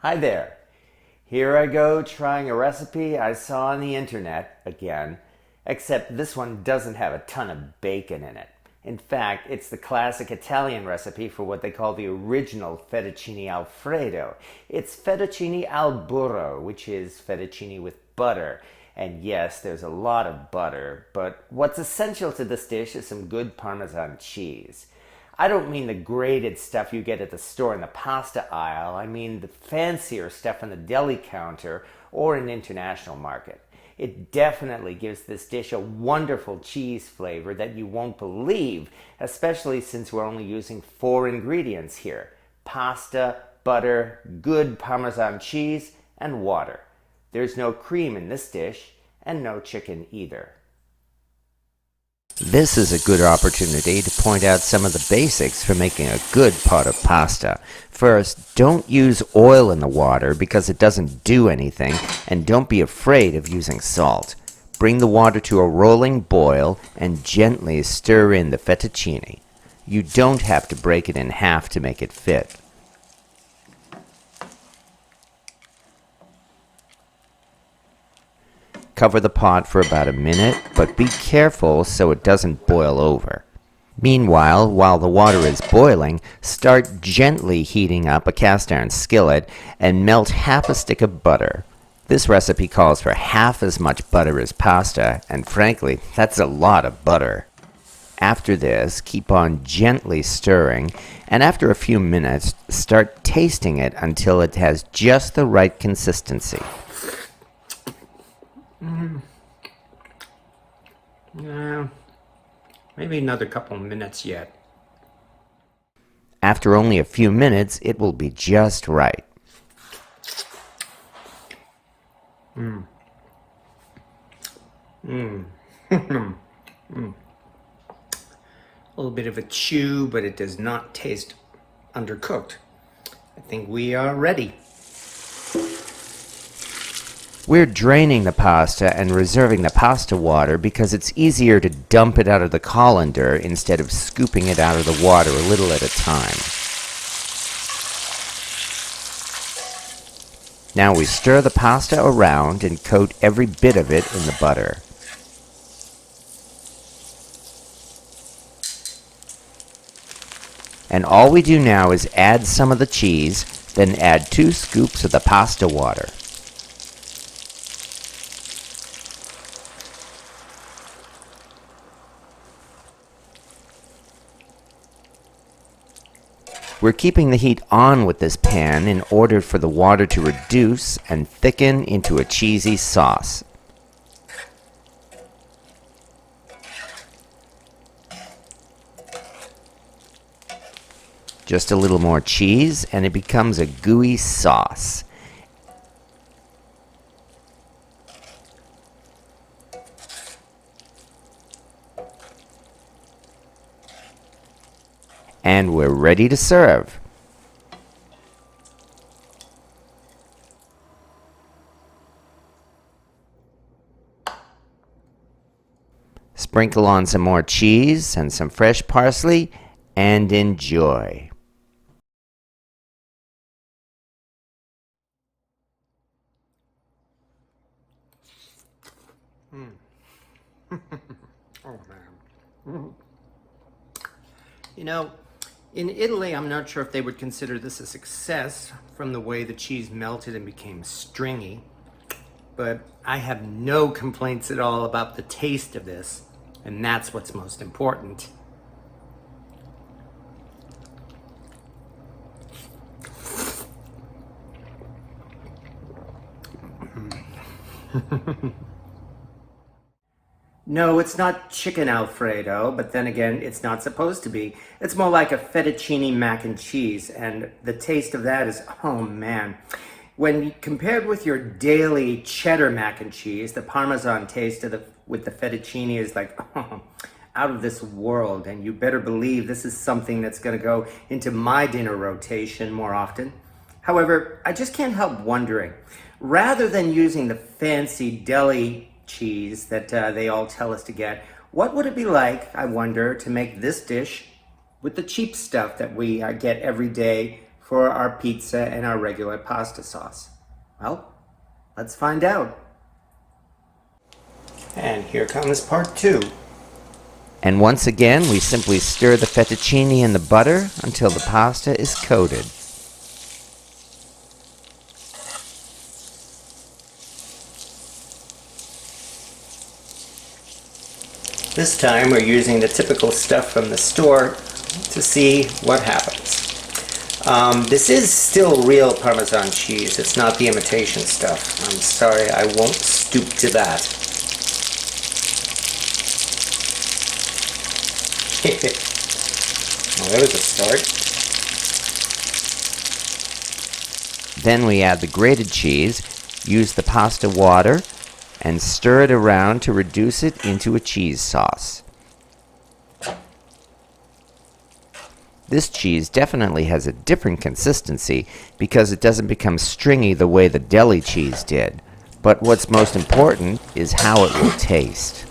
Hi there. Here I go trying a recipe I saw on the internet again, except this one doesn't have a ton of bacon in it. In fact, it's the classic Italian recipe for what they call the original Fettuccine Alfredo. It's Fettuccine al Burro, which is fettuccine with butter. And yes, there's a lot of butter, but what's essential to this dish is some good Parmesan cheese. I don't mean the grated stuff you get at the store in the pasta aisle. I mean the fancier stuff on the deli counter or in international market. It definitely gives this dish a wonderful cheese flavor that you won't believe, especially since we're only using 4 ingredients here: pasta, butter, good Parmesan cheese, and water. There's no cream in this dish, and no chicken either. This is a good opportunity to point out some of the basics for making a good pot of pasta. First, don't use oil in the water because it doesn't do anything, and don't be afraid of using salt. Bring the water to a rolling boil and gently stir in the fettuccine. You don't have to break it in half to make it fit. Cover the pot for about a minute, but be careful so it doesn't boil over. Meanwhile, while the water is boiling, start gently heating up a cast iron skillet and melt half a stick of butter. This recipe calls for half as much butter as pasta, and frankly, that's a lot of butter. After this, keep on gently stirring, and after a few minutes, start tasting it until it has just the right consistency. Yeah, maybe another couple of minutes yet. After only a few minutes, it will be just right. A little bit of a chew, but it does not taste undercooked. I think we are ready. We're draining the pasta and reserving the pasta water because it's easier to dump it out of the colander instead of scooping it out of the water a little at a time. Now we stir the pasta around and coat every bit of it in the butter. And all we do now is add some of the cheese, then add 2 scoops of the pasta water. We're keeping the heat on with this pan in order for the water to reduce and thicken into a cheesy sauce. Just a little more cheese and it becomes a gooey sauce. And we're ready to serve. Sprinkle on some more cheese and some fresh parsley and enjoy. Oh man. You know, in Italy, I'm not sure if they would consider this a success from the way the cheese melted and became stringy, but I have no complaints at all about the taste of this, and that's what's most important. No, it's not chicken Alfredo, but then again, it's not supposed to be. It's more like a fettuccine mac and cheese, and the taste of that is, oh man. When compared with your daily cheddar mac and cheese, the Parmesan taste of with the fettuccine is like, oh, out of this world, and you better believe this is something that's gonna go into my dinner rotation more often. However, I just can't help wondering, rather than using the fancy deli cheese that they all tell us to get, what would it be like, I wonder, to make this dish with the cheap stuff that we get every day for our pizza and our regular pasta sauce? Well, let's find out. And here comes part 2. And once again, we simply stir the fettuccine in the butter until the pasta is coated. This time we're using the typical stuff from the store to see what happens. This is still real Parmesan cheese. It's not the imitation stuff. I'm sorry, I won't stoop to that. Well, there was a start. Then we add the grated cheese, use the pasta water, and stir it around to reduce it into a cheese sauce. This cheese definitely has a different consistency because it doesn't become stringy the way the deli cheese did. But what's most important is how it will taste.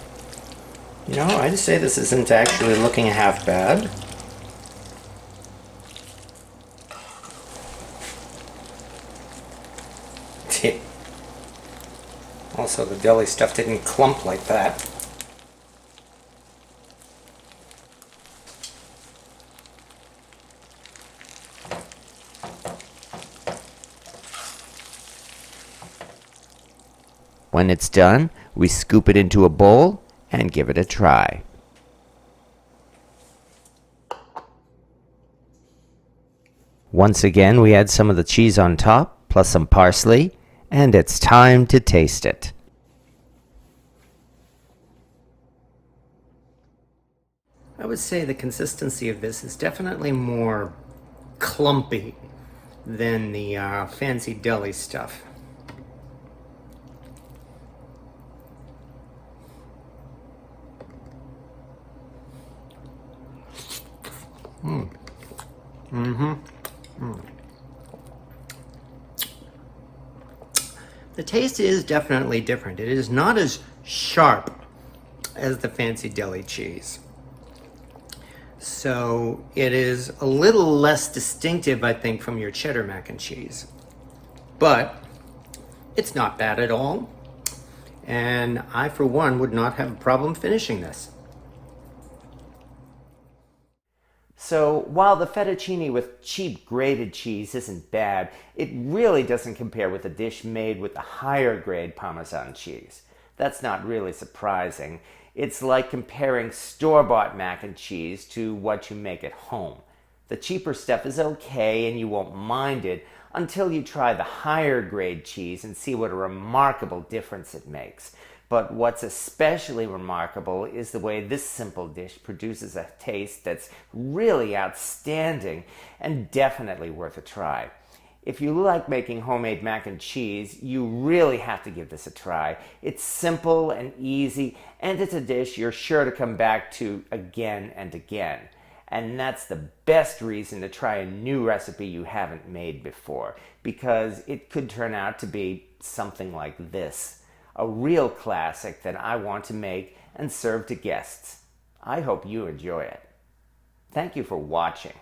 You know, I'd say this isn't actually looking half bad. Also, the deli stuff didn't clump like that. When it's done, we scoop it into a bowl and give it a try. Once again, we add some of the cheese on top, plus some parsley, and it's time to taste it. I would say the consistency of this is definitely more clumpy than the fancy deli stuff. The taste is definitely different. It is not as sharp as the fancy deli cheese. So it is a little less distinctive, I think, from your cheddar mac and cheese. But it's not bad at all. And I, for one, would not have a problem finishing this. So while the fettuccine with cheap grated cheese isn't bad, it really doesn't compare with a dish made with the higher grade Parmesan cheese. That's not really surprising. It's like comparing store-bought mac and cheese to what you make at home. The cheaper stuff is okay and you won't mind it until you try the higher grade cheese and see what a remarkable difference it makes. But what's especially remarkable is the way this simple dish produces a taste that's really outstanding and definitely worth a try. If you like making homemade mac and cheese, you really have to give this a try. It's simple and easy, and it's a dish you're sure to come back to again and again. And that's the best reason to try a new recipe you haven't made before, because it could turn out to be something like this. A real classic that I want to make and serve to guests. I hope you enjoy it. Thank you for watching.